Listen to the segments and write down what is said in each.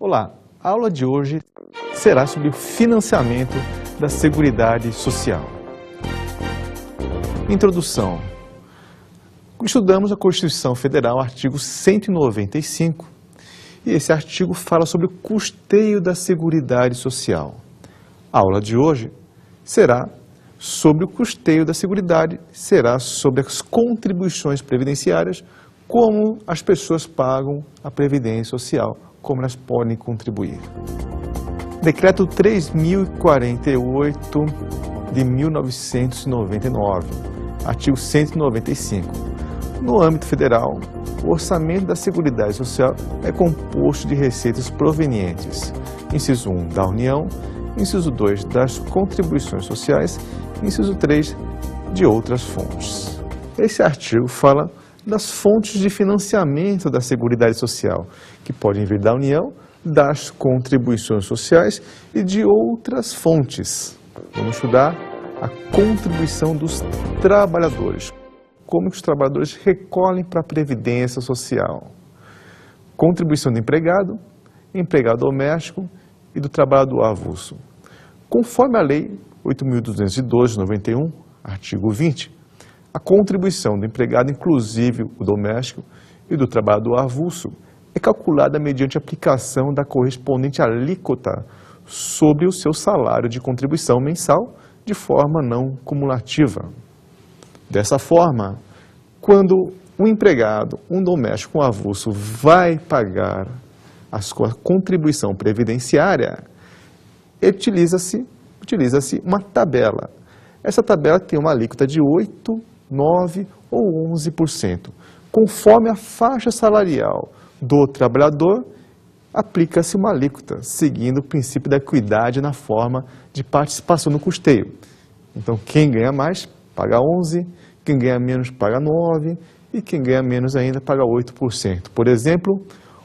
Olá, a aula de hoje será sobre o financiamento da Seguridade Social. Introdução. Estudamos a Constituição Federal, artigo 195, e esse artigo fala sobre o custeio da Seguridade Social. A aula de hoje será sobre o custeio da Seguridade, será sobre as contribuições previdenciárias, como as pessoas pagam a Previdência Social, como elas podem contribuir. Decreto 3048 de 1999, artigo 195. No âmbito federal, o orçamento da Seguridade Social é composto de receitas provenientes, inciso 1, da União, inciso 2, das contribuições sociais, inciso 3, de outras fontes. Esse artigo fala das fontes de financiamento da Seguridade Social, que podem vir da União, das contribuições sociais e de outras fontes. Vamos estudar a contribuição dos trabalhadores, como que os trabalhadores recolhem para a Previdência Social. Contribuição do empregado, empregado doméstico e do trabalhador avulso. Conforme a Lei 8.212/91, artigo 20, a contribuição do empregado, inclusive o doméstico, e do trabalhador avulso, é calculada mediante aplicação da correspondente alíquota sobre o seu salário de contribuição mensal, de forma não cumulativa. Dessa forma, quando um empregado, um doméstico, um avulso, vai pagar a sua contribuição previdenciária, utiliza-se uma tabela. Essa tabela tem uma alíquota de 8%, 9% ou 11%. Conforme a faixa salarial do trabalhador, aplica-se uma alíquota, seguindo o princípio da equidade na forma de participação no custeio. Então, quem ganha mais, paga 11%, quem ganha menos, paga 9%, e quem ganha menos ainda, paga 8%. Por exemplo,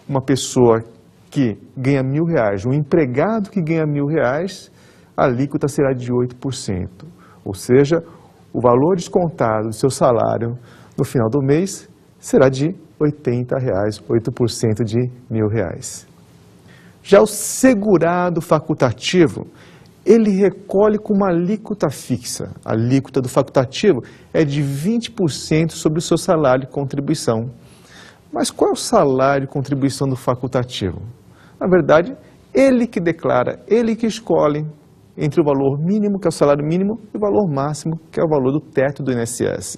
uma pessoa que ganha R$1.000, um empregado que ganha R$1.000, a alíquota será de 8%. Ou seja, o valor descontado do seu salário no final do mês será de R$80, 8% de R$1.000. Já o segurado facultativo, ele recolhe com uma alíquota fixa. A alíquota do facultativo é de 20% sobre o seu salário de contribuição. Mas qual é o salário de contribuição do facultativo? Na verdade, ele que declara, ele que escolhe entre o valor mínimo, que é o salário mínimo, e o valor máximo, que é o valor do teto do INSS.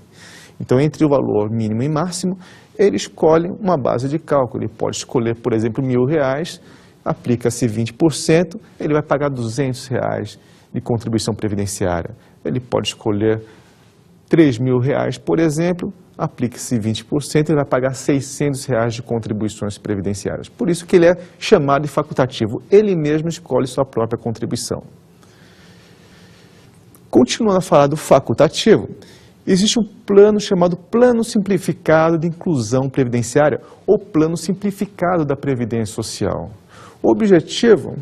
Então, entre o valor mínimo e máximo, ele escolhe uma base de cálculo. Ele pode escolher, por exemplo, R$1.000, aplica-se 20%, ele vai pagar R$200 de contribuição previdenciária. Ele pode escolher R$3.000, por exemplo, aplica-se 20%, ele vai pagar R$600 de contribuições previdenciárias. Por isso que ele é chamado de facultativo. Ele mesmo escolhe sua própria contribuição. Continuando a falar do facultativo, existe um plano chamado Plano Simplificado de Inclusão Previdenciária, ou Plano Simplificado da Previdência Social. O objetivo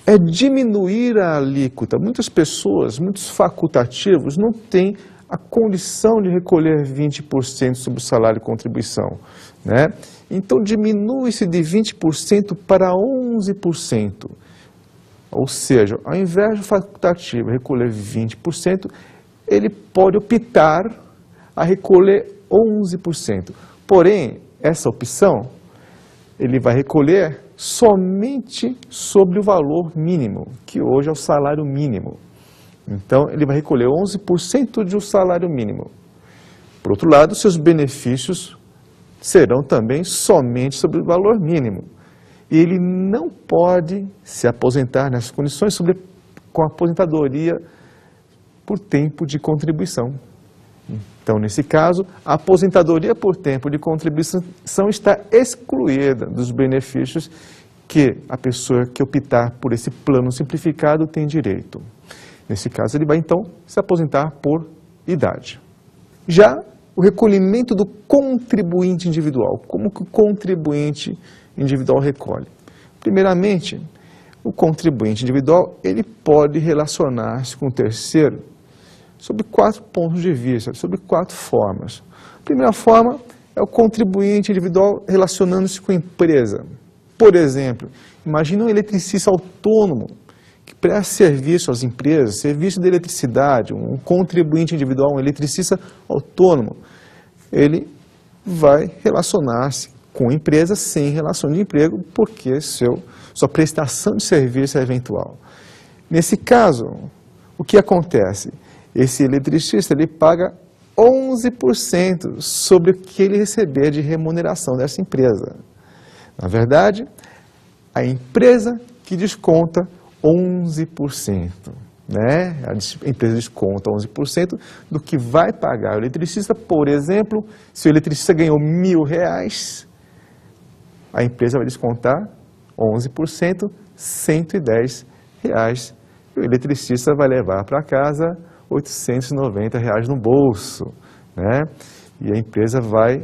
é diminuir a alíquota. Muitas pessoas, muitos facultativos, não têm a condição de recolher 20% sobre o salário de contribuição, né? Então, diminui-se de 20% para 11%. Ou seja, ao invés do facultativo recolher 20%, ele pode optar a recolher 11%. Porém, essa opção, ele vai recolher somente sobre o valor mínimo, que hoje é o salário mínimo. Então, ele vai recolher 11% de um salário mínimo. Por outro lado, seus benefícios serão também somente sobre o valor mínimo. E ele não pode se aposentar nessas condições com a aposentadoria por tempo de contribuição. Então, nesse caso, a aposentadoria por tempo de contribuição está excluída dos benefícios que a pessoa que optar por esse plano simplificado tem direito. Nesse caso, ele vai, então, se aposentar por idade. Já o recolhimento do contribuinte individual. Como que o contribuinte individual recolhe? Primeiramente, o contribuinte individual ele pode relacionar-se com o terceiro sob 4 pontos de vista, sob 4 formas. A primeira forma é o contribuinte individual relacionando-se com a empresa. Por exemplo, imagine um eletricista autônomo que presta serviço às empresas, serviço de eletricidade, um contribuinte individual, um eletricista autônomo. Ele vai relacionar-se com a empresa sem relação de emprego, porque sua prestação de serviço é eventual. Nesse caso, o que acontece? Esse eletricista ele paga 11% sobre o que ele receber de remuneração dessa empresa. Na verdade, a empresa que desconta 11%. Né? A empresa desconta 11% do que vai pagar o eletricista. Por exemplo, se o eletricista ganhou R$1.000, a empresa vai descontar 11%, R$110. E o eletricista vai levar para casa R$890 no bolso. Né? E a empresa vai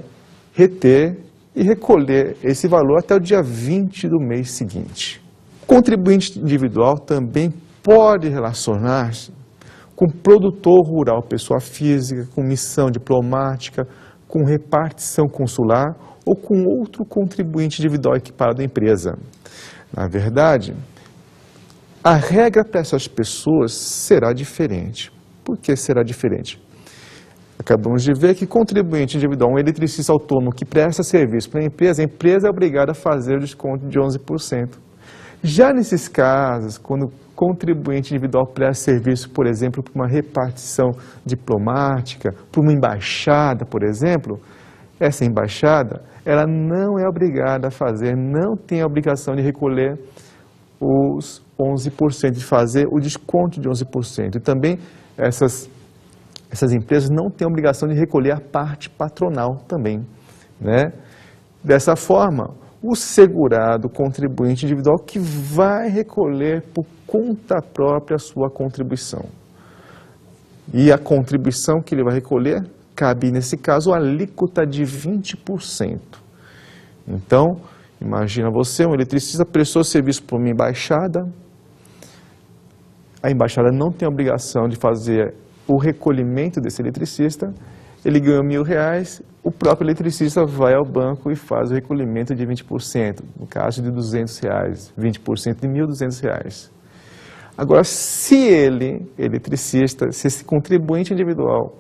reter e recolher esse valor até o dia 20 do mês seguinte. O contribuinte individual também pode relacionar-se com produtor rural, pessoa física, com missão diplomática, com repartição consular ou com outro contribuinte individual equiparado da empresa. Na verdade, a regra para essas pessoas será diferente. Por que será diferente? Acabamos de ver que contribuinte individual, um eletricista autônomo que presta serviço para a empresa é obrigada a fazer o desconto de 11%. Já nesses casos, quando o contribuinte individual presta serviço, por exemplo, para uma repartição diplomática, para uma embaixada, por exemplo, essa embaixada, ela não é obrigada a fazer, não tem a obrigação de recolher os 11%, de fazer o desconto de 11%. E também essas empresas não têm a obrigação de recolher a parte patronal também. Né? Dessa forma, o segurado, o contribuinte individual, que vai recolher por conta própria a sua contribuição. E a contribuição que ele vai recolher cabe, nesse caso, a alíquota de 20%. Então, imagina você, um eletricista prestou serviço para uma embaixada, a embaixada não tem a obrigação de fazer o recolhimento desse eletricista, ele ganhou R$1.000, o próprio eletricista vai ao banco e faz o recolhimento de 20%, no caso de R$200, 20% de R$1.200. Agora, se se esse contribuinte individual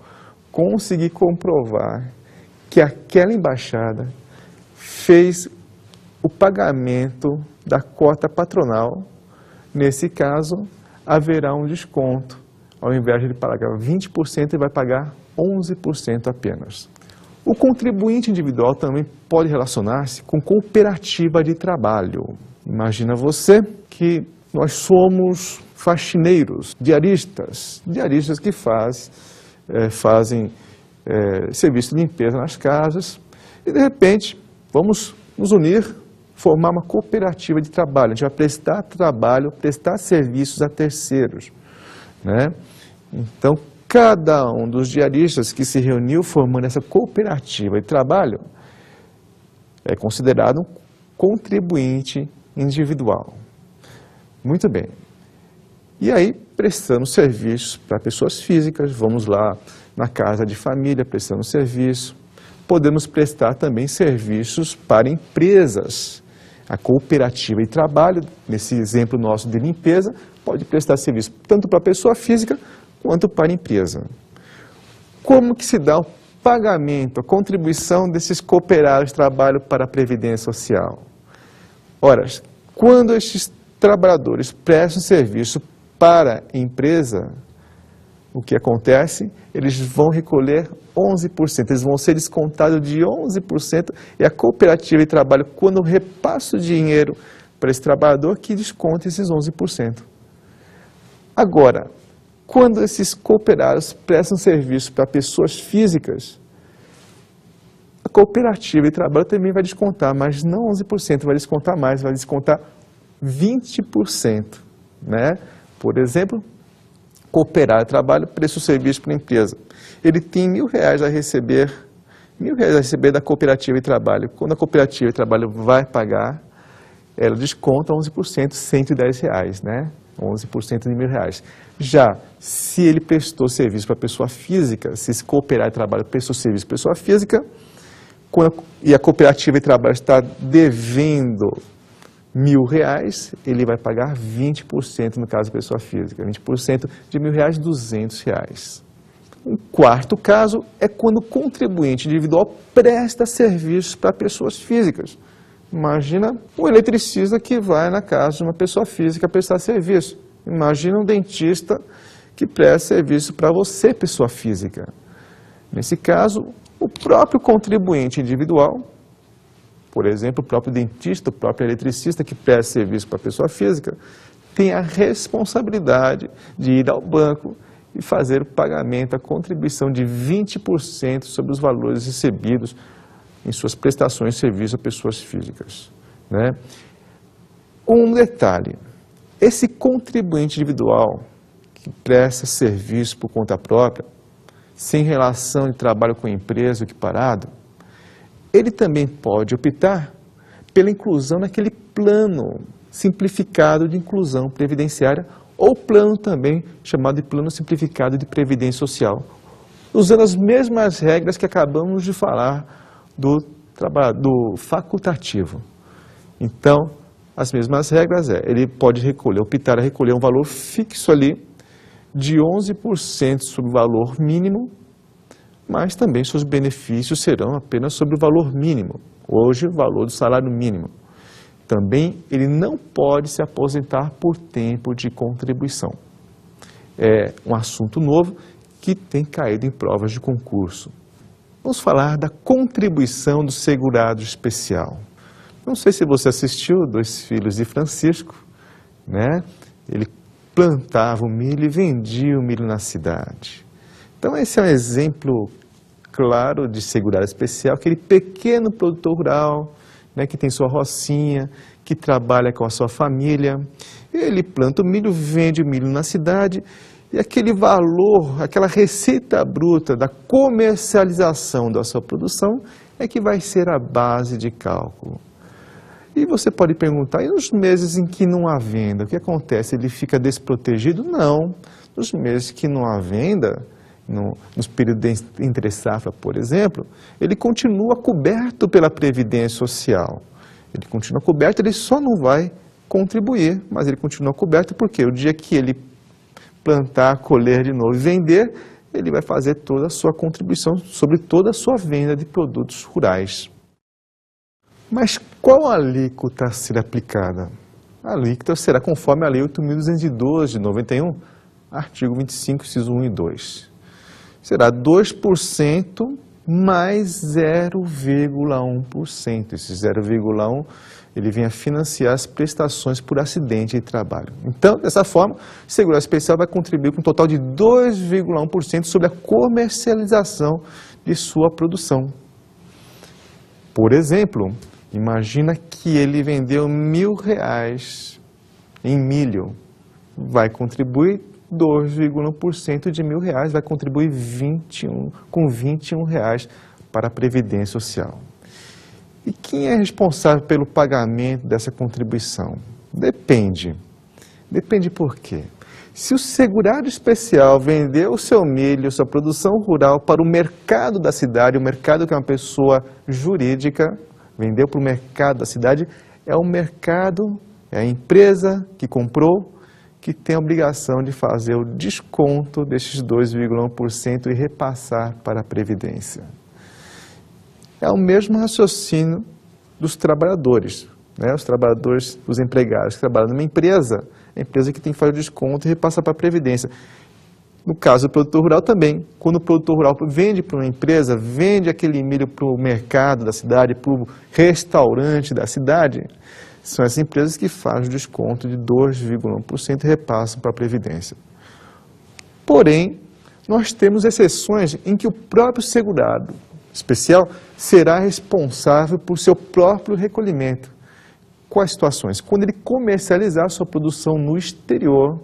conseguir comprovar que aquela embaixada fez o pagamento da cota patronal, nesse caso, haverá um desconto. Ao invés de ele pagar 20%, ele vai pagar 11% apenas. O contribuinte individual também pode relacionar-se com cooperativa de trabalho. Imagina você que nós somos faxineiros, diaristas que fazem serviço de limpeza nas casas e, de repente, vamos nos unir, formar uma cooperativa de trabalho. A gente vai prestar trabalho, prestar serviços a terceiros. Né? Então, cada um dos diaristas que se reuniu formando essa cooperativa de trabalho é considerado um contribuinte individual. Muito bem. E aí, prestando serviços para pessoas físicas, vamos lá na casa de família prestando serviço. Podemos prestar também serviços para empresas. A cooperativa de trabalho, nesse exemplo nosso de limpeza, pode prestar serviço tanto para a pessoa física quanto para a empresa. Como que se dá o pagamento, a contribuição desses cooperados de trabalho para a Previdência Social? Ora, quando estes trabalhadores prestam serviço para a empresa, o que acontece? Eles vão recolher 11%, eles vão ser descontados de 11%, e a cooperativa de trabalho, quando repassa o dinheiro para esse trabalhador, que desconta esses 11%. Agora, quando esses cooperados prestam serviço para pessoas físicas, a cooperativa de trabalho também vai descontar, mas não 11%, vai descontar mais, vai descontar 20%. Né? Por exemplo, cooperado de trabalho presta o serviço para a empresa. Ele tem R$1.000 a receber, da cooperativa de trabalho. Quando a cooperativa de trabalho vai pagar, ela desconta 11%, R$110, né? 11% de R$1.000. Já, se ele prestou serviço para pessoa física, se esse cooperado de trabalho prestou serviço para pessoa física, e a cooperativa de trabalho está devendo R$ 1.000, ele vai pagar 20% no caso da pessoa física, 20% de R$ 1.000, R$ 200. Um quarto caso é quando o contribuinte individual presta serviços para pessoas físicas. Imagina um eletricista que vai na casa de uma pessoa física prestar serviço. Imagina um dentista que presta serviço para você, pessoa física. Nesse caso, o próprio contribuinte individual, por exemplo, o próprio dentista, o próprio eletricista que presta serviço para a pessoa física, tem a responsabilidade de ir ao banco e fazer o pagamento, a contribuição de 20% sobre os valores recebidos em suas prestações de serviço a pessoas físicas, né? Um detalhe, esse contribuinte individual que presta serviço por conta própria, sem relação de trabalho com a empresa equiparado, ele também pode optar pela inclusão naquele plano simplificado de inclusão previdenciária ou plano também chamado de plano simplificado de previdência social, usando as mesmas regras que acabamos de falar do facultativo. Então, as mesmas regras ele pode optar a recolher um valor fixo ali de 11% sobre o valor mínimo, mas também seus benefícios serão apenas sobre o valor mínimo, hoje o valor do salário mínimo. Também ele não pode se aposentar por tempo de contribuição. É um assunto novo que tem caído em provas de concurso. Vamos falar da contribuição do segurado especial. Não sei se você assistiu Dois Filhos de Francisco, né? Ele plantava o milho e vendia o milho na cidade. Então esse é um exemplo claro de segurado especial, aquele pequeno produtor rural, né, que tem sua rocinha, que trabalha com a sua família. Ele planta o milho, vende o milho na cidade e aquele valor, aquela receita bruta da comercialização da sua produção é que vai ser a base de cálculo. E você pode perguntar, e nos meses em que não há venda, o que acontece? Ele fica desprotegido? Não. Nos meses que não há venda, nos períodos entre safra, por exemplo, ele continua coberto pela Previdência Social. Ele continua coberto, ele só não vai contribuir, mas ele continua coberto porque o dia que ele plantar, colher de novo e vender, ele vai fazer toda a sua contribuição sobre toda a sua venda de produtos rurais. Mas qual alíquota a ser aplicada? A alíquota será conforme a Lei 8.212 de 91, artigo 25, inciso 1 e 2. Será 2% mais 0,1%. Esse 0,1% ele vem a financiar as prestações por acidente de trabalho. Então, dessa forma, o segurado especial vai contribuir com um total de 2,1% sobre a comercialização de sua produção. Por exemplo, imagina que ele vendeu R$ 1.000 em milho, vai contribuir 2,1% de R$ 1.000, vai contribuir com R$ 21 para a Previdência Social. E quem é responsável pelo pagamento dessa contribuição? Depende. Depende por quê? Se o segurado especial vendeu o seu milho, sua produção rural para o mercado da cidade, o mercado que é uma pessoa jurídica, vendeu para o mercado da cidade, é o mercado, é a empresa que comprou, que tem a obrigação de fazer o desconto desses 2,1% e repassar para a Previdência. É o mesmo raciocínio dos trabalhadores, né? Os trabalhadores, os empregados que trabalham numa empresa, a empresa que tem que fazer o desconto e repassar para a Previdência. No caso do produtor rural também, quando o produtor rural vende para uma empresa, vende aquele milho para o mercado da cidade, para o restaurante da cidade, são as empresas que fazem o desconto de 2,1% e repassam para a Previdência. Porém, nós temos exceções em que o próprio segurado especial será responsável por seu próprio recolhimento. Quais situações? Quando ele comercializar sua produção no exterior,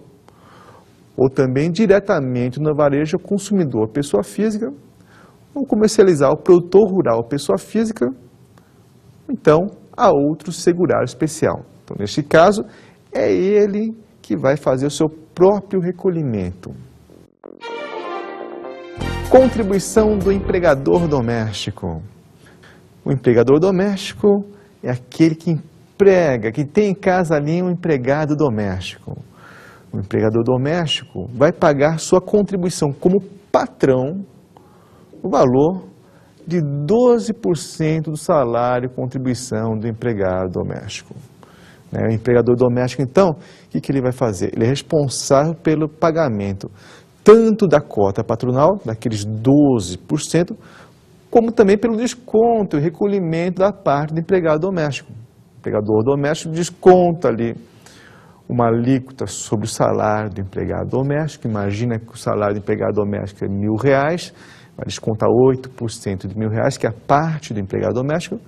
ou também diretamente no varejo ao consumidor, pessoa física, ou comercializar o produtor rural, pessoa física, então há outro segurado especial. Então, neste caso, é ele que vai fazer o seu próprio recolhimento. Contribuição do empregador doméstico. O empregador doméstico é aquele que emprega, que tem em casa ali um empregado doméstico. O empregador doméstico vai pagar sua contribuição como patrão, o valor de 12% do salário contribuição do empregado doméstico. O empregador doméstico, então, o que ele vai fazer? Ele é responsável pelo pagamento tanto da cota patronal, daqueles 12%, como também pelo desconto e recolhimento da parte do empregado doméstico. O empregador doméstico desconta ali uma alíquota sobre o salário do empregado doméstico. Imagina que o salário do empregado doméstico é R$1.000, vai descontar 8% de R$1.000, que é a parte do empregado doméstico,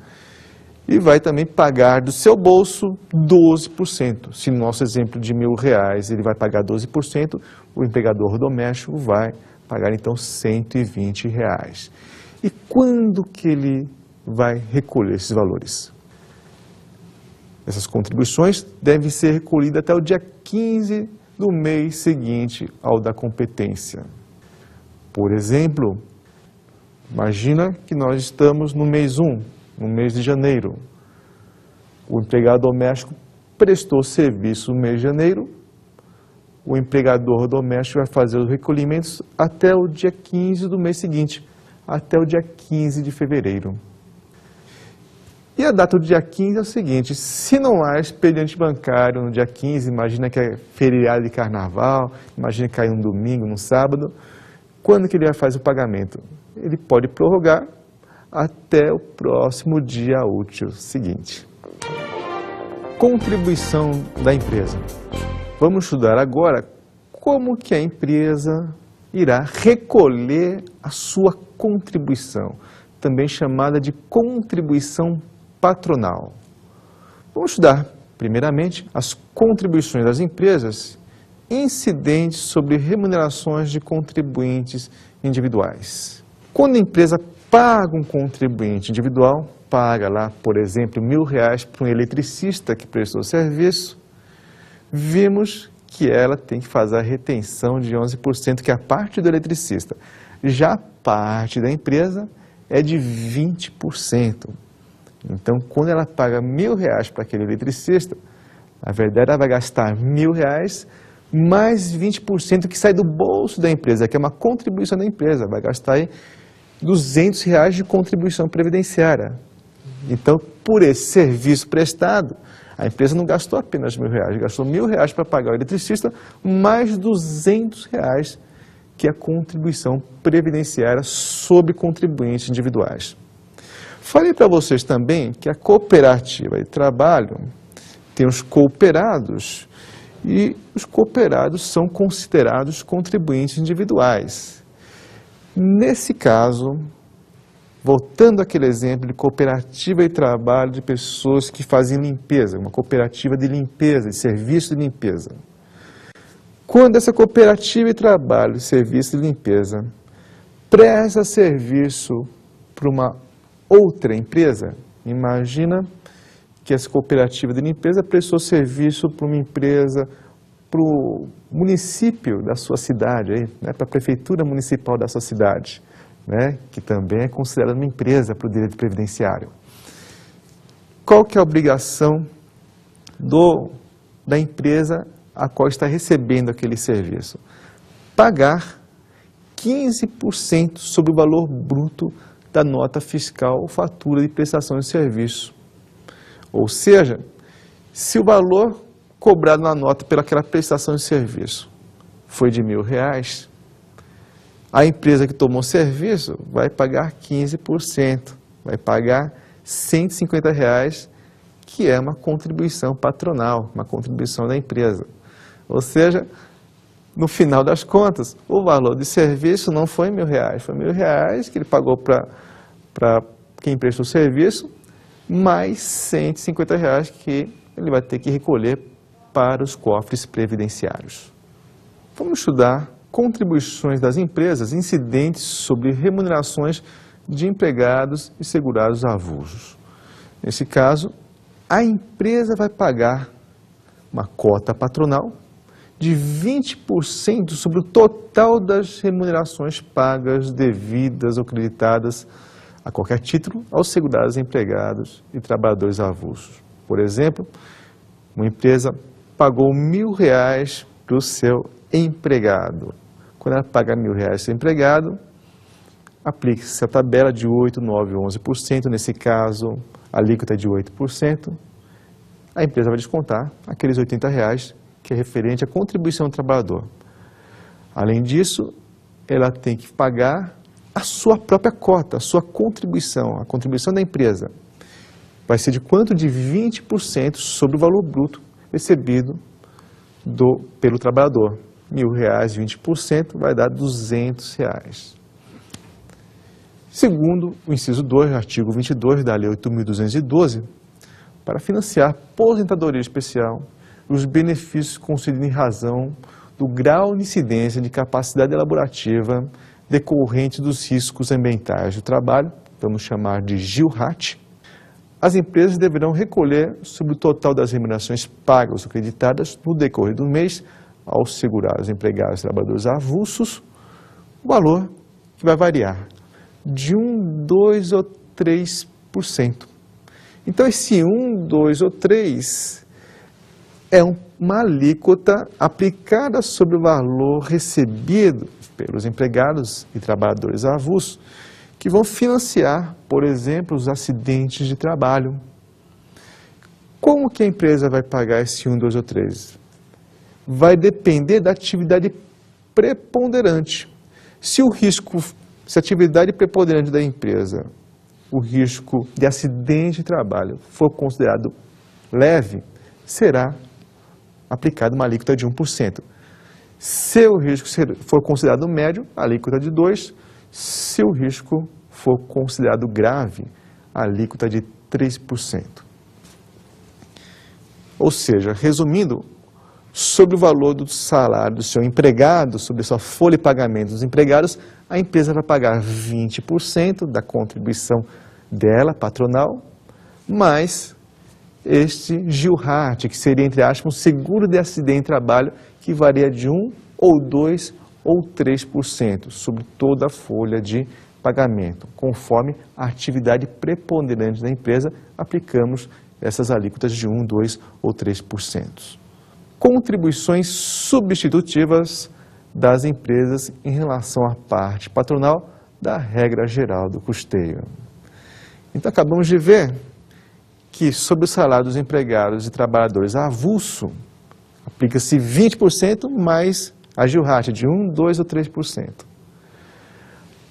e vai também pagar do seu bolso 12%. Se no nosso exemplo de R$1.000 ele vai pagar 12%, o empregador doméstico vai pagar então R$120. E quando que ele vai recolher esses valores? Essas contribuições devem ser recolhidas até o dia 15 do mês seguinte ao da competência. Por exemplo, imagina que nós estamos no mês 1, no mês de janeiro. O empregado doméstico prestou serviço no mês de janeiro, o empregador doméstico vai fazer os recolhimentos até o dia 15 do mês seguinte, até o dia 15 de fevereiro. E a data do dia 15 é o seguinte: se não há expediente bancário no dia 15, imagina que é feriado de carnaval, imagina que cai um domingo, num sábado, quando que ele vai fazer o pagamento? Ele pode prorrogar até o próximo dia útil seguinte. Contribuição da empresa. Vamos estudar agora como que a empresa irá recolher a sua contribuição, também chamada de contribuição patronal. Vamos estudar, primeiramente, as contribuições das empresas incidentes sobre remunerações de contribuintes individuais. Quando a empresa paga um contribuinte individual, paga lá, por exemplo, R$1.000 para um eletricista que prestou serviço, vimos que ela tem que fazer a retenção de 11%, que é a parte do eletricista. Já a parte da empresa é de 20%. Então, quando ela paga R$1.000 para aquele eletricista, na verdade ela vai gastar R$1.000 mais 20% que sai do bolso da empresa, que é uma contribuição da empresa, vai gastar aí R$200 de contribuição previdenciária. Então, por esse serviço prestado, a empresa não gastou apenas R$1.000, gastou R$1.000 para pagar o eletricista, mais R$200, que é a contribuição previdenciária sobre contribuintes individuais. Falei para vocês também que a cooperativa de trabalho tem os cooperados, e os cooperados são considerados contribuintes individuais. Nesse caso, voltando àquele exemplo de cooperativa de trabalho de pessoas que fazem limpeza, uma cooperativa de limpeza, de serviço de limpeza. Quando essa cooperativa de trabalho de serviço de limpeza presta serviço para uma outra empresa, imagina que essa cooperativa de limpeza prestou serviço para uma empresa, para o município da sua cidade, para a prefeitura municipal da sua cidade, que também é considerada uma empresa para o direito previdenciário. Qual que é a obrigação da empresa a qual está recebendo aquele serviço? Pagar 15% sobre o valor bruto da nota fiscal ou fatura de prestação de serviço. Ou seja, se o valor cobrado na nota pelaquela prestação de serviço foi de R$1.000, a empresa que tomou o serviço vai pagar 15%, vai pagar R$150, que é uma contribuição patronal, uma contribuição da empresa. Ou seja, no final das contas, o valor de serviço não foi R$1.000, foi R$1.000 que ele pagou para quem prestou o serviço, mais R$150 que ele vai ter que recolher para os cofres previdenciários. Vamos estudar contribuições das empresas incidentes sobre remunerações de empregados e segurados avulsos. Nesse caso, a empresa vai pagar uma cota patronal de 20% sobre o total das remunerações pagas, devidas ou creditadas a qualquer título aos segurados empregados e trabalhadores avulsos. Por exemplo, uma empresa pagou R$1.000 para o seu empregado. Quando ela paga R$1.000 para o seu empregado, aplica-se a tabela de 8%, 9%, 11%, nesse caso, a alíquota é de 8%. A empresa vai descontar aqueles R$80, que é referente à contribuição do trabalhador. Além disso, ela tem que pagar a sua própria cota, a sua contribuição, a contribuição da empresa. Vai ser de quanto? De 20% sobre o valor bruto recebido pelo trabalhador. R$1.000, 20% vai dar R$200. Segundo o inciso 2, artigo 22 da Lei 8.212, para financiar aposentadoria especial, os benefícios concedidos em razão do grau de incidência de capacidade elaborativa decorrente dos riscos ambientais do trabalho, vamos chamar de GILRAT, as empresas deverão recolher sobre o total das remunerações pagas ou acreditadas no decorrer do mês ao segurar os empregados e trabalhadores avulsos, o valor que vai variar de 1%, 2% ou 3%. Então, esse 1%, 2% ou 3% é uma alíquota aplicada sobre o valor recebido pelos empregados e trabalhadores avulsos, que vão financiar, por exemplo, os acidentes de trabalho. Como que a empresa vai pagar esse 1%, 2% ou 3%? Vai depender da atividade preponderante. Se a atividade preponderante da empresa, o risco de acidente de trabalho, for considerado leve, será aplicada uma alíquota de 1%. Se o risco for considerado médio, a alíquota de 2%. Se o risco for considerado grave, a alíquota de 3%. Ou seja, resumindo, sobre o valor do salário do seu empregado, sobre a sua folha de pagamento dos empregados, a empresa vai pagar 20% da contribuição dela, patronal, mais este GILRAT, que seria, entre aspas, um seguro de acidente de trabalho, que varia de 1%, ou 2%, ou 3% sobre toda a folha de pagamento. Conforme a atividade preponderante da empresa, aplicamos essas alíquotas de 1%, 2% ou 3%. Contribuições substitutivas das empresas em relação à parte patronal da regra geral do custeio. Então, acabamos de ver que sobre o salário dos empregados e trabalhadores avulso, aplica-se 20% mais a GILRAT de 1%, 2% ou 3%.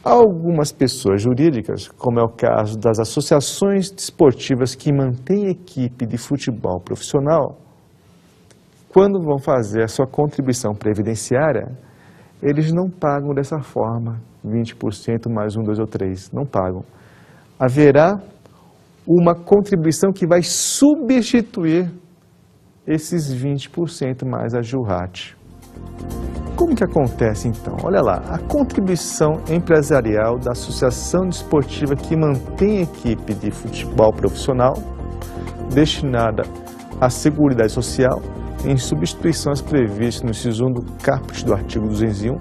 Algumas pessoas jurídicas, como é o caso das associações desportivas que mantêm equipe de futebol profissional, quando vão fazer a sua contribuição previdenciária, eles não pagam dessa forma, 20% mais 1%, 2% ou 3%, não pagam. Haverá uma contribuição que vai substituir esses 20% mais a GILRAT. Como que acontece então? Olha lá, a contribuição empresarial da associação desportiva que mantém equipe de futebol profissional destinada à Seguridade Social em substituição às previstas no inciso 1 do caput do artigo 201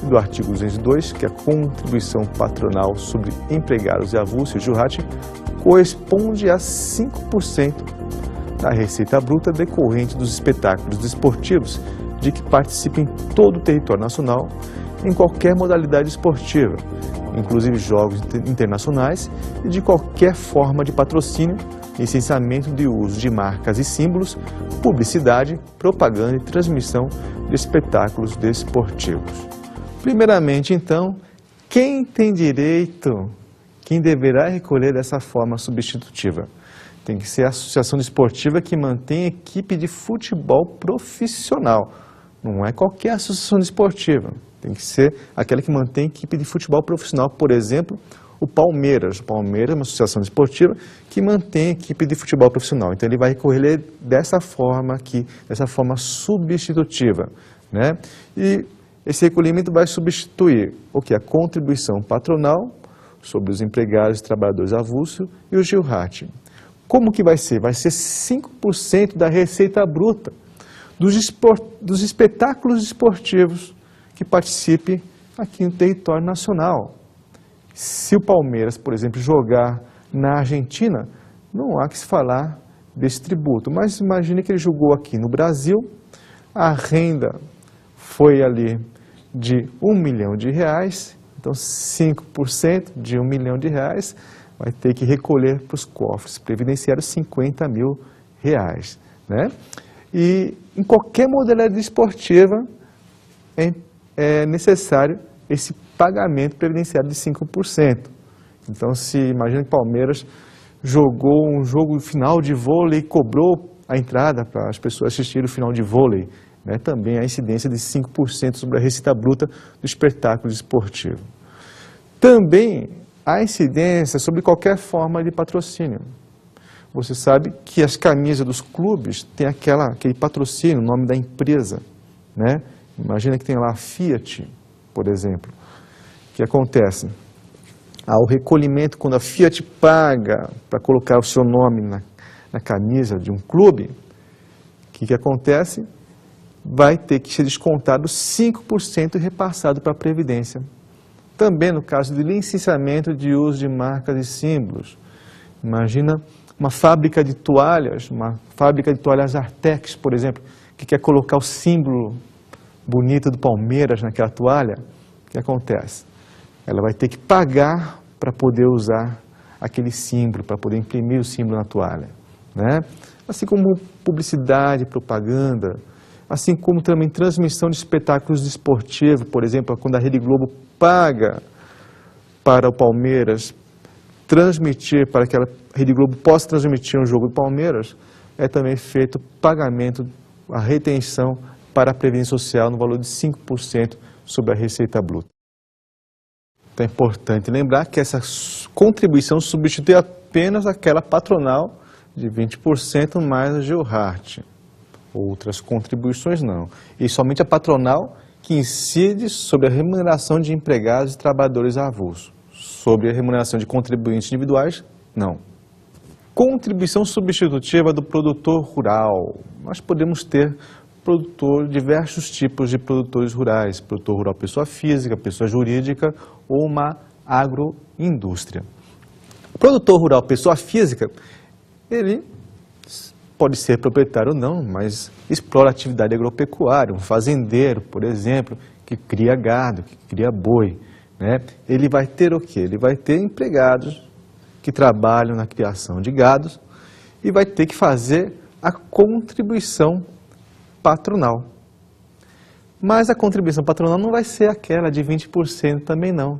e do artigo 202, que é a contribuição patronal sobre empregados e avulsos, GILRAT, corresponde a 5% da receita bruta decorrente dos espetáculos desportivos de que participa em todo o território nacional, em qualquer modalidade esportiva, inclusive jogos internacionais, e de qualquer forma de patrocínio, licenciamento de uso de marcas e símbolos, publicidade, propaganda e transmissão de espetáculos desportivos. Primeiramente, então, quem tem direito, quem deverá recolher dessa forma substitutiva? Tem que ser a associação desportiva que mantém equipe de futebol profissional. Não é qualquer associação desportiva. Tem que ser aquela que mantém equipe de futebol profissional. Por exemplo, o Palmeiras. O Palmeiras é uma associação desportiva que mantém equipe de futebol profissional. Então, ele vai recolher dessa forma aqui, dessa forma substitutiva, né? E esse recolhimento vai substituir o que? A contribuição patronal sobre os empregados e trabalhadores avulsos e o GILRAT. Como que vai ser? Vai ser 5% da receita bruta dos espetáculos esportivos que participe aqui no território nacional. Se o Palmeiras, por exemplo, jogar na Argentina, não há que se falar desse tributo. Mas imagine que ele julgou aqui no Brasil, a renda foi ali de R$1 milhão, então 5% de R$1 milhão vai ter que recolher para os cofres previdenciários R$50 mil, né? E em qualquer modalidade esportiva é necessário esse pagamento previdenciário de 5%. Então, se imagina que Palmeiras jogou um jogo final de vôlei e cobrou a entrada para as pessoas assistirem o final de vôlei, né? Também a incidência de 5% sobre a receita bruta do espetáculo esportivo. Também há incidência sobre qualquer forma de patrocínio. Você sabe que as camisas dos clubes têm aquele patrocínio, o nome da empresa, né? Imagina que tem lá a Fiat, por exemplo. O que acontece? Ao recolhimento, quando a Fiat paga para colocar o seu nome na camisa de um clube, o que acontece? Vai ter que ser descontado 5% e repassado para a Previdência. Também no caso de licenciamento de uso de marcas e símbolos. Imagina uma fábrica de toalhas Artex, por exemplo, que quer colocar o símbolo bonito do Palmeiras naquela toalha. O que acontece? Ela vai ter que pagar para poder usar aquele símbolo, para poder imprimir o símbolo na toalha, né? Assim como publicidade, propaganda, assim como também transmissão de espetáculos esportivos, por exemplo, quando a Rede Globo paga para o Palmeiras transmitir, para que a Rede Globo possa transmitir um jogo do Palmeiras, é também feito pagamento, a retenção para a Previdência Social no valor de 5% sobre a receita bruta. Então é importante lembrar que essa contribuição substitui apenas aquela patronal de 20% mais a Gilhart. Outras contribuições não. E somente a patronal que incide sobre a remuneração de empregados e trabalhadores avulsos. Sobre a remuneração de contribuintes individuais, não. Contribuição substitutiva do produtor rural. Nós podemos ter diversos tipos de produtores rurais. Produtor rural pessoa física, pessoa jurídica ou uma agroindústria. O produtor rural pessoa física, ele pode ser proprietário ou não, mas explora atividade agropecuária, um fazendeiro, por exemplo, que cria gado, que cria boi, né? Ele vai ter o quê? Ele vai ter empregados que trabalham na criação de gados e vai ter que fazer a contribuição patronal. Mas a contribuição patronal não vai ser aquela de 20% também não.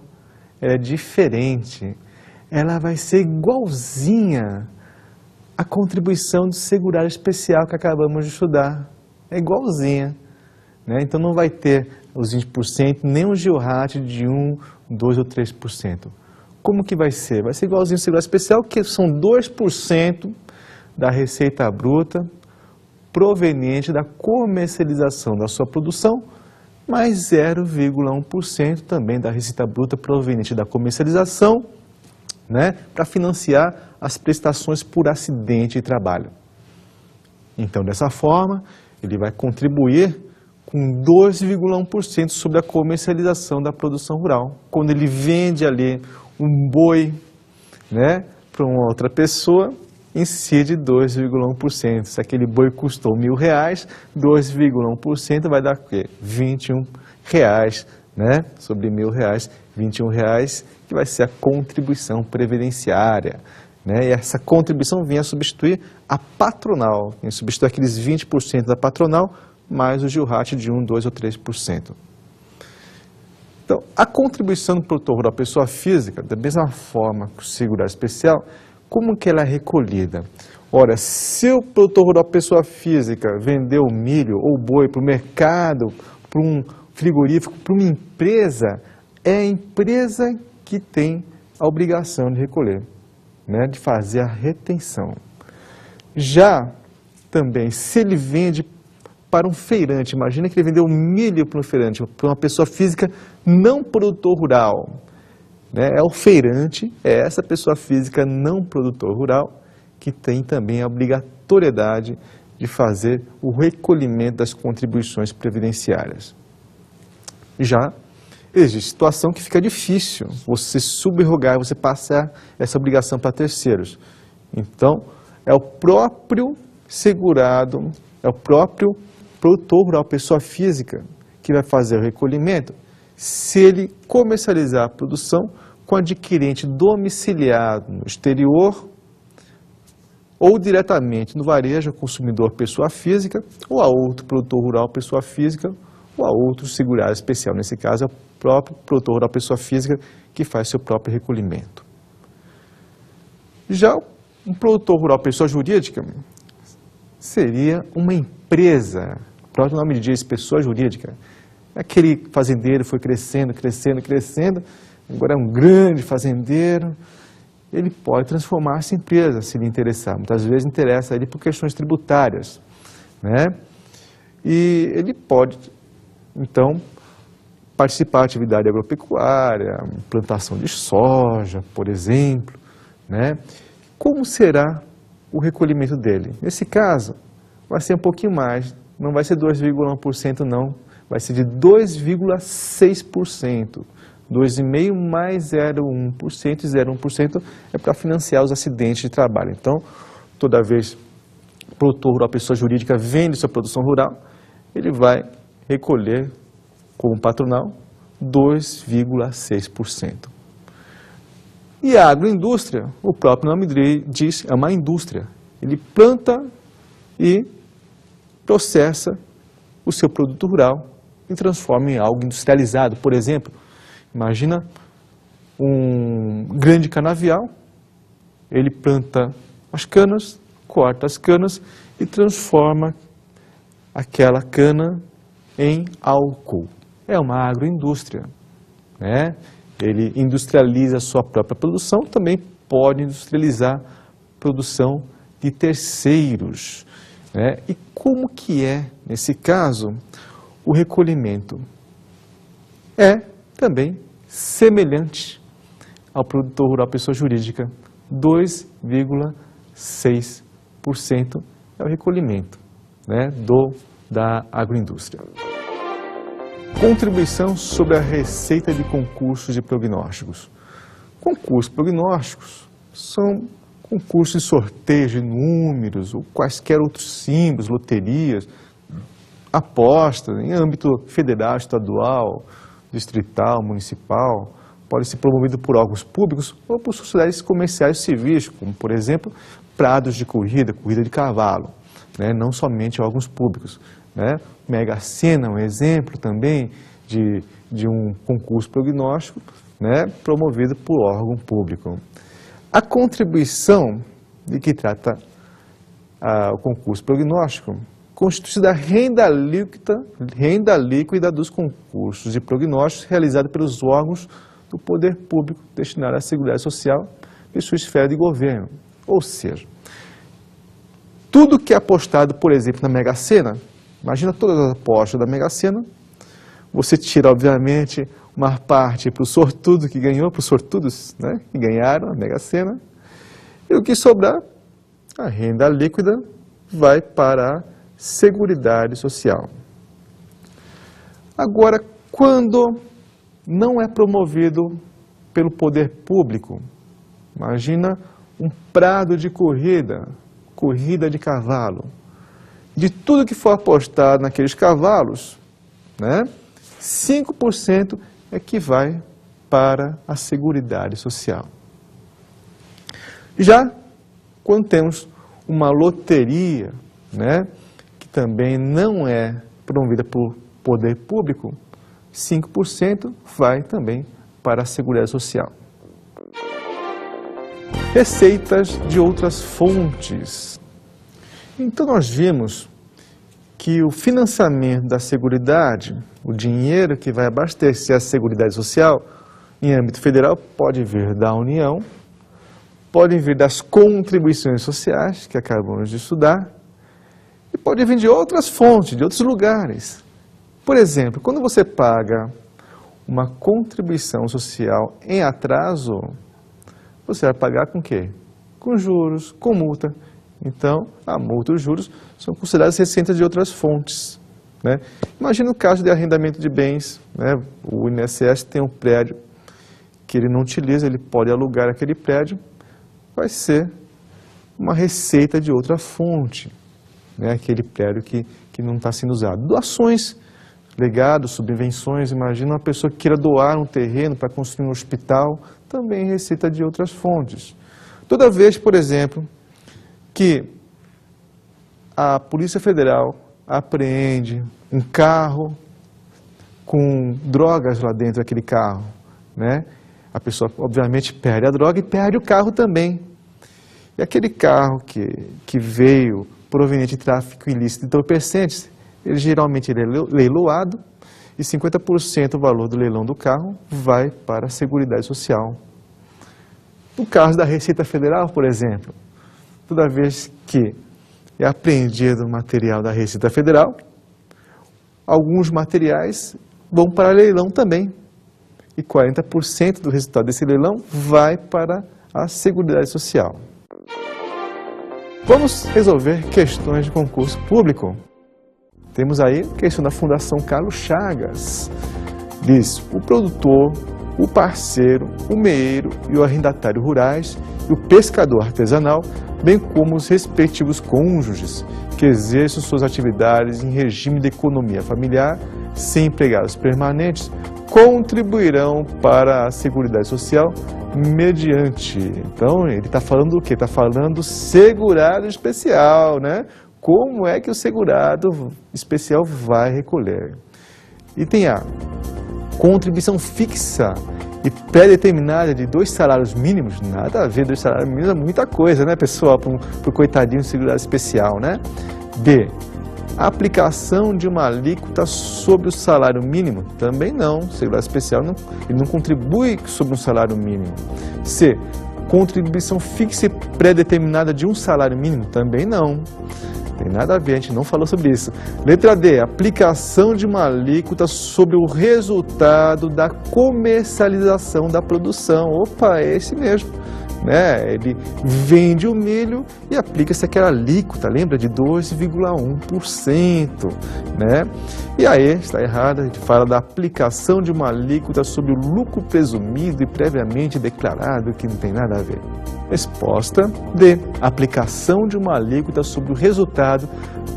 Ela é diferente. Ela vai ser igualzinha à contribuição de segurado especial que acabamos de estudar. É igualzinha, né? Então não vai ter os 20%, nem o Gilhart de 1, 2 ou 3%. Como que vai ser? Vai ser igualzinho ao segurado especial, que são 2% da receita bruta proveniente da comercialização da sua produção, mais 0,1% também da receita bruta proveniente da comercialização, né, para financiar as prestações por acidente de trabalho. Então, dessa forma, ele vai contribuir com 2,1% sobre a comercialização da produção rural. Quando ele vende ali um boi, né, para uma outra pessoa, incide 2,1%. Se aquele boi custou R$1.000, 2,1% vai dar o quê? R$21, né? Sobre R$1.000, R$21, que vai ser a contribuição previdenciária, né? E essa contribuição vinha substituir a patronal, vinha substituir aqueles 20% da patronal, mais o Gilhart de 1, 2 ou 3%. Então, a contribuição do produtor rural pessoa física, da mesma forma que o segurado especial, como que ela é recolhida? Ora, se o produtor rural pessoa física vendeu milho ou boi para o mercado, para um frigorífico, para uma empresa, é a empresa que tem a obrigação de recolher, né, de fazer a retenção. Já também, se ele vende para um feirante, imagina que ele vendeu milho para um feirante, para uma pessoa física não produtor rural, né? É o feirante, é essa pessoa física não produtor rural que tem também a obrigatoriedade de fazer o recolhimento das contribuições previdenciárias. Já existe situação que fica difícil você subrogar, você passar essa obrigação para terceiros. Então, é o próprio segurado, é o próprio produtor rural, pessoa física, que vai fazer o recolhimento, se ele comercializar a produção com adquirente domiciliado no exterior ou diretamente no varejo, consumidor pessoa física, ou a outro produtor rural pessoa física, ou a outro segurado especial. Nesse caso, é o próprio produtor rural pessoa física que faz seu próprio recolhimento. Já um produtor rural pessoa jurídica seria uma empresa. O próprio nome diz pessoa jurídica. Aquele fazendeiro foi crescendo, crescendo, crescendo, agora é um grande fazendeiro. Ele pode transformar-se em empresa, se lhe interessar. Muitas vezes interessa ele por questões tributárias, né? E ele pode, então, participar da atividade agropecuária, plantação de soja, por exemplo, né? Como será o recolhimento dele? Nesse caso, vai ser um pouquinho mais, não vai ser 2,1% não, vai ser de 2,6%. 2,5% mais 0,1%, e 0,1% é para financiar os acidentes de trabalho. Então, toda vez que o produtor rural, a pessoa jurídica, vende sua produção rural, ele vai recolher, como patronal, 2,6%. E a agroindústria, o próprio nome diz, é uma indústria. Ele planta e processa o seu produto rural e transforma em algo industrializado. Por exemplo, imagina um grande canavial, ele planta as canas, corta as canas e transforma aquela cana em álcool. É uma agroindústria, né? Ele industrializa a sua própria produção, também pode industrializar a produção de terceiros, né? E como que é, nesse caso, o recolhimento? É também semelhante ao produtor rural pessoa jurídica, 2,6% é o recolhimento, né, da agroindústria. Contribuição sobre a receita de concursos de prognósticos. Concursos prognósticos são concursos de sorteio de números ou quaisquer outros símbolos, loterias, apostas em âmbito federal, estadual, distrital, municipal, pode ser promovido por órgãos públicos ou por sociedades comerciais civis, como, por exemplo, prados de corrida, corrida de cavalo, né? Não somente órgãos públicos, né? Mega Sena é um exemplo também de um concurso prognóstico, né? Promovido por órgão público. A contribuição de que trata o concurso prognóstico constitui-se da renda líquida dos concursos de prognósticos realizados pelos órgãos do poder público destinados à Seguridade Social e sua esfera de governo. Ou seja, tudo que é apostado, por exemplo, na Mega Sena, imagina todas as apostas da Mega Sena, você tira, obviamente, uma parte para o sortudo que ganhou, para os sortudos, né, que ganharam a Mega Sena, e o que sobrar, a renda líquida vai para a Seguridade Social. Agora, quando não é promovido pelo poder público, imagina um prado de corrida, corrida de cavalo. De tudo que for apostado naqueles cavalos, né, 5% é que vai para a Seguridade Social. Já quando temos uma loteria, né, que também não é promovida por poder público, 5% vai também para a Seguridade Social. Receitas de outras fontes. Então nós vimos que o financiamento da Seguridade, o dinheiro que vai abastecer a Seguridade Social, em âmbito federal, pode vir da União, pode vir das contribuições sociais, que acabamos de estudar, e pode vir de outras fontes, de outros lugares. Por exemplo, quando você paga uma contribuição social em atraso, você vai pagar com o quê? Com juros, com multa. Então, a multa e os juros são consideradas receitas de outras fontes, né? Imagina o caso de arrendamento de bens, né? O INSS tem um prédio que ele não utiliza, ele pode alugar aquele prédio, vai ser uma receita de outra fonte, né? Aquele prédio que não está sendo usado. Doações, legados, subvenções, imagina uma pessoa que queira doar um terreno para construir um hospital, também receita de outras fontes. Toda vez, por exemplo, que a Polícia Federal apreende um carro com drogas lá dentro daquele carro, né? A pessoa, obviamente, perde a droga e perde o carro também. E aquele carro que veio proveniente de tráfico ilícito de entorpecentes, geralmente ele é leiloado e 50% do valor do leilão do carro vai para a Seguridade Social. No caso da Receita Federal, por exemplo, toda vez que é apreendido material da Receita Federal, alguns materiais vão para leilão também. E 40% do resultado desse leilão vai para a Seguridade Social. Vamos resolver questões de concurso público. Temos aí a questão da Fundação Carlos Chagas. Diz: o produtor, o parceiro, o meeiro e o arrendatário rurais e o pescador artesanal, bem como os respectivos cônjuges que exerçam suas atividades em regime de economia familiar, sem empregados permanentes, contribuirão para a Seguridade Social mediante. Então, ele está falando do quê? Está falando do segurado especial, né? Como é que o segurado especial vai recolher? Item A. Contribuição fixa e pré-determinada de 2 salários mínimos. Nada a ver, 2 salários mínimos é muita coisa, né, pessoal? Para o coitadinho segurado especial, né? B. A aplicação de uma alíquota sobre o salário mínimo? Também não. O segurado especial ele não contribui sobre um salário mínimo. C. Contribuição fixa e pré-determinada de um salário mínimo? Também não. Tem nada a ver, a gente não falou sobre isso. Letra D. Aplicação de uma alíquota sobre o resultado da comercialização da produção. Opa, é esse mesmo. Né? Ele vende o milho e aplica-se aquela alíquota, lembra? De 2,1%. Né? E aí, está errado, a gente fala da aplicação de uma alíquota sobre o lucro presumido e previamente declarado, que não tem nada a ver. Resposta D. Aplicação de uma alíquota sobre o resultado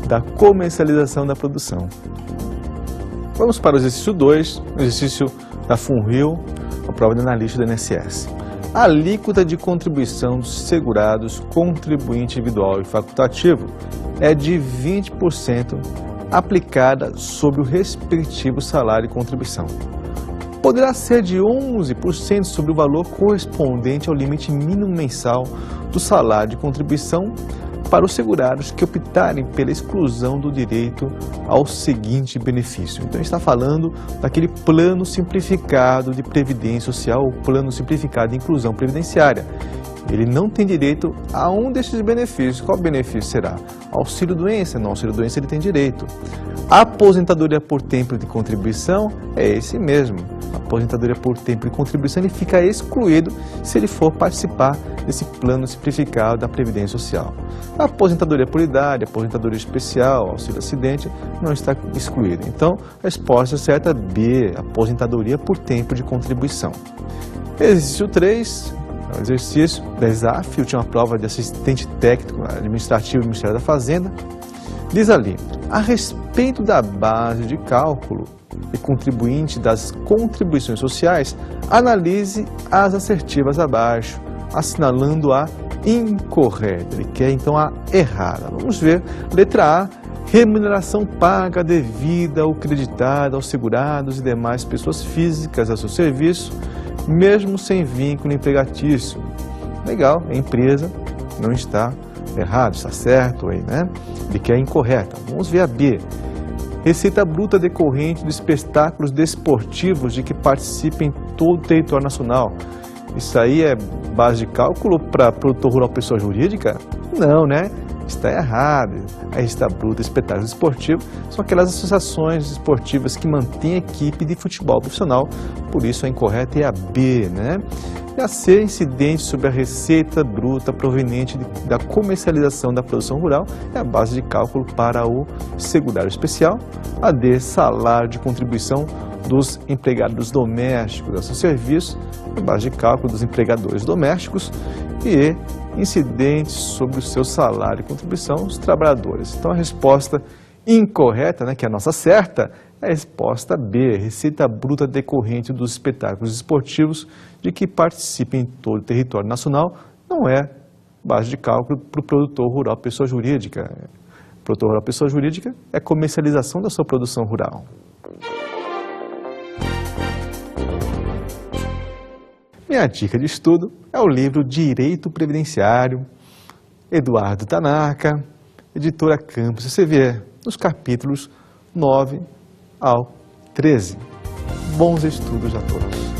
da comercialização da produção. Vamos para o exercício 2, o exercício da FUNRIO, a prova de analista do INSS. A alíquota de contribuição dos segurados, contribuinte individual e facultativo é de 20% aplicada sobre o respectivo salário e contribuição. Poderá ser de 11% sobre o valor correspondente ao limite mínimo mensal do salário de contribuição para os segurados que optarem pela exclusão do direito ao seguinte benefício. Então, está falando daquele plano simplificado de previdência social, ou plano simplificado de inclusão previdenciária. Ele não tem direito a um desses benefícios. Qual benefício será? Auxílio-doença? Não, auxílio-doença ele tem direito. Aposentadoria por tempo de contribuição é esse mesmo. Aposentadoria por tempo de contribuição ele fica excluído se ele for participar desse plano simplificado da Previdência Social. A aposentadoria por idade, aposentadoria especial, auxílio-acidente não está excluída. Então, a resposta certa é B, aposentadoria por tempo de contribuição. Exercício 3. O exercício da ESAF, última prova de assistente técnico administrativo do Ministério da Fazenda, diz ali: a respeito da base de cálculo e contribuinte das contribuições sociais, analise as assertivas abaixo, assinalando a incorreta. Ele quer então a errada. Vamos ver. Letra A. Remuneração paga devida ou creditada aos segurados e demais pessoas físicas a seu serviço, mesmo sem vínculo empregatício. Legal, a empresa não está errado, está certo aí, né? Ele quer incorreta. Vamos ver a B. Receita bruta decorrente dos espetáculos desportivos de que participa em todo o território nacional. Isso aí é base de cálculo para produtor rural pessoa jurídica? Não, né? Está errado. A receita bruta de espetáculos esportivos são aquelas associações esportivas que mantêm a equipe de futebol profissional, por isso a incorreta é a B, né? E a C, incidente sobre a receita bruta proveniente da comercialização da produção rural, é a base de cálculo para o segurado especial. A D, salário de contribuição dos empregados domésticos a seu serviço, a base de cálculo dos empregadores domésticos. E incidentes sobre o seu salário e contribuição dos trabalhadores. Então a resposta incorreta, né, que é a nossa certa, é a resposta B, receita bruta decorrente dos espetáculos esportivos de que participa em todo o território nacional, não é base de cálculo para o produtor rural pessoa jurídica. Produtor rural pessoa jurídica é comercialização da sua produção rural. Minha dica de estudo é o livro Direito Previdenciário, Eduardo Tanaka, editora Campos Xavier, nos capítulos 9 ao 13. Bons estudos a todos!